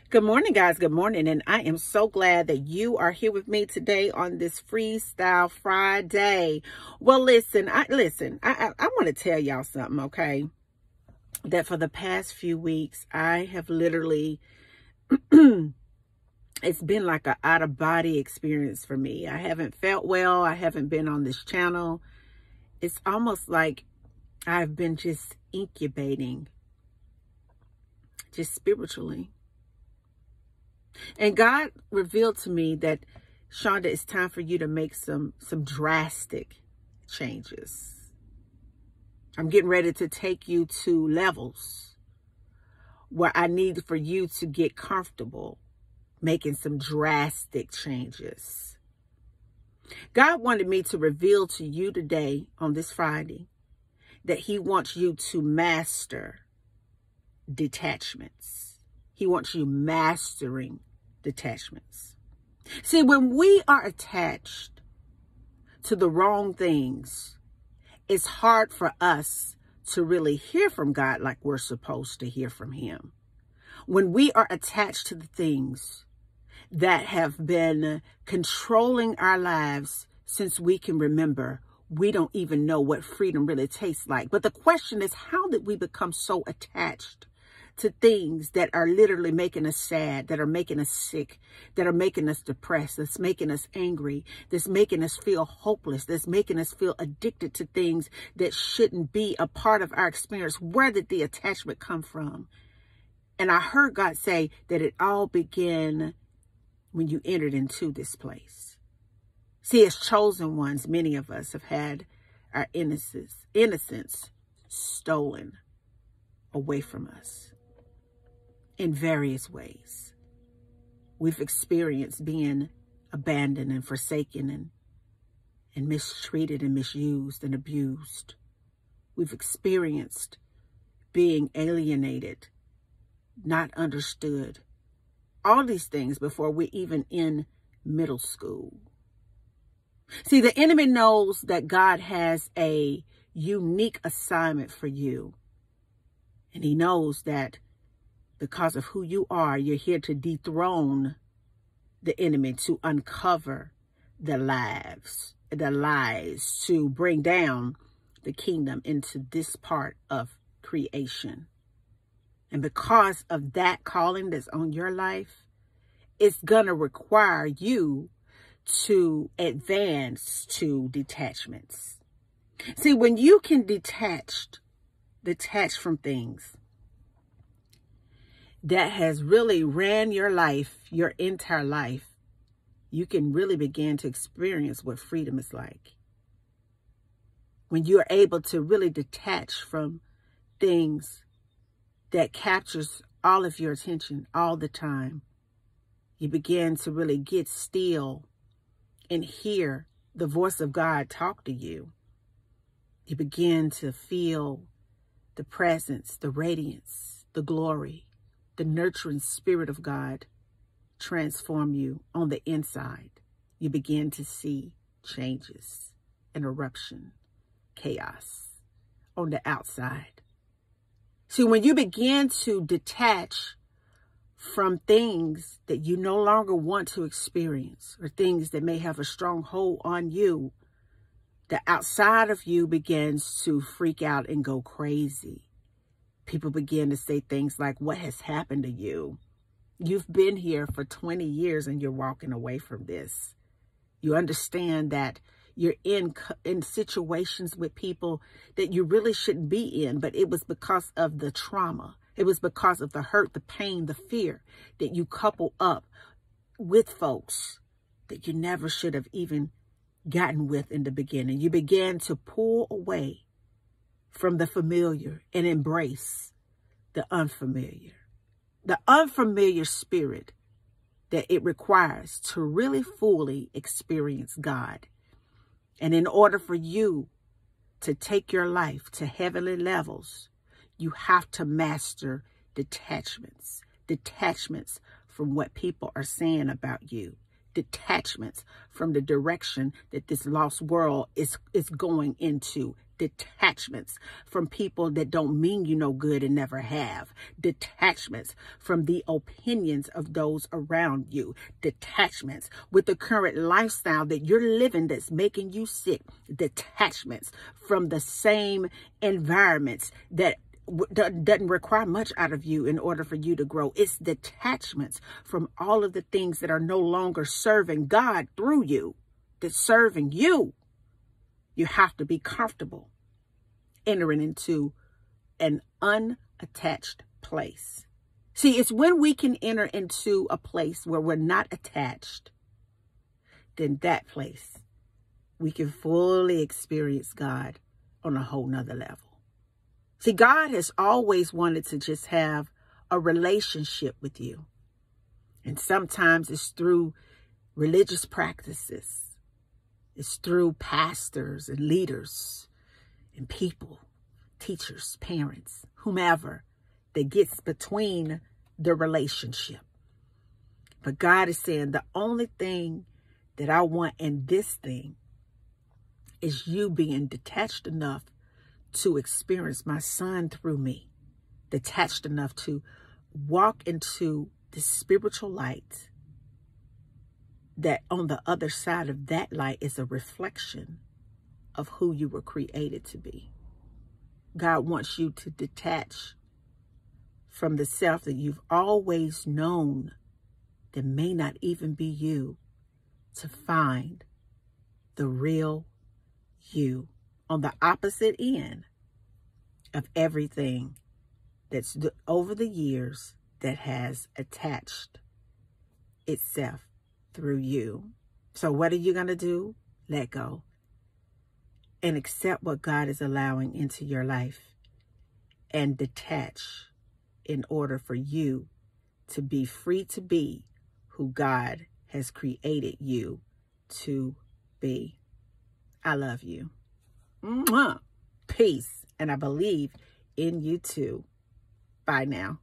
Good morning, guys. Good morning. And I am so glad that you are here with me today on this Freestyle Friday. Well, listen, I want to tell y'all something, okay? That for the past few weeks, I have literally, it's been like an out-of-body experience for me. I haven't felt well. I haven't been on this channel. It's almost like I've been just incubating, just spiritually. And God revealed to me that, Shonda, it's time for you to make some drastic changes. I'm getting ready to take you to levels where I need for you to get comfortable making some drastic changes. God wanted me to reveal to you today on this Friday that He wants you to master detachments. He wants you mastering detachments. See, when we are attached to the wrong things, it's hard for us to really hear from God like we're supposed to hear from Him. When we are attached to the things that have been controlling our lives since we can remember, we don't even know what freedom really tastes like. But the question is, how did we become so attached to things that are literally making us sad, that are making us sick, that are making us depressed, that's making us angry, that's making us feel hopeless, that's making us feel addicted to things that shouldn't be a part of our experience? Where did the attachment come from? And I heard God say that it all began when you entered into this place. See, as chosen ones, many of us have had our innocence stolen away from us. In various ways. We've experienced being abandoned and forsaken and mistreated and misused and abused. We've experienced being alienated, not understood. All these things before we're even in middle school. See, the enemy knows that God has a unique assignment for you. And he knows that because of who you are, you're here to dethrone the enemy, to uncover the lies, to bring down the kingdom into this part of creation. And because of that calling that's on your life, it's going to require you to advance to detachments. See, when you can detach from things that has really ran your life, your entire life, you can really begin to experience what freedom is like. When you are able to really detach from things that captures all of your attention all the time, you begin to really get still and hear the voice of God talk to you. You begin to feel the presence, the radiance, the glory, the nurturing spirit of God transform you on the inside. You begin to see changes, an eruption, chaos on the outside. See, when you begin to detach from things that you no longer want to experience or things that may have a strong hold on you, the outside of you begins to freak out and go crazy. People begin to say things like, what has happened to you? You've been here for 20 years and you're walking away from this. You understand that you're in situations with people that you really shouldn't be in, but it was because of the trauma. It was because of the hurt, the pain, the fear that you couple up with folks that you never should have even gotten with in the beginning. You began to pull away from the familiar and embrace the unfamiliar spirit that it requires to really fully experience God. And in order for you to take your life to heavenly levels, you have to master detachments from what people are saying about you, Detachments from the direction that this lost world is going into. Detachments from people that don't mean you no good and never have. Detachments from the opinions of those around you. Detachments with the current lifestyle that you're living that's making you sick. Detachments from the same environments that doesn't require much out of you in order for you to grow. It's detachments from all of the things that are no longer serving God through you, that's serving you. You have to be comfortable entering into an unattached place. See, it's when we can enter into a place where we're not attached, then that place we can fully experience God on a whole nother level. See, God has always wanted to just have a relationship with you. And sometimes it's through religious practices. It's through pastors and leaders and people, teachers, parents, whomever that gets between the relationship. But God is saying the only thing that I want in this thing is you being detached enough to experience my son through me, detached enough to walk into the spiritual light, that on the other side of that light is a reflection of who you were created to be. God wants you to detach from the self that you've always known that may not even be you, to find the real you on the opposite end of everything that's over the years that has attached itself through you. So what are you going to do? Let go and accept what God is allowing into your life and detach in order for you to be free to be who God has created you to be. I love you. Mwah. Peace. And I believe in you too. Bye now.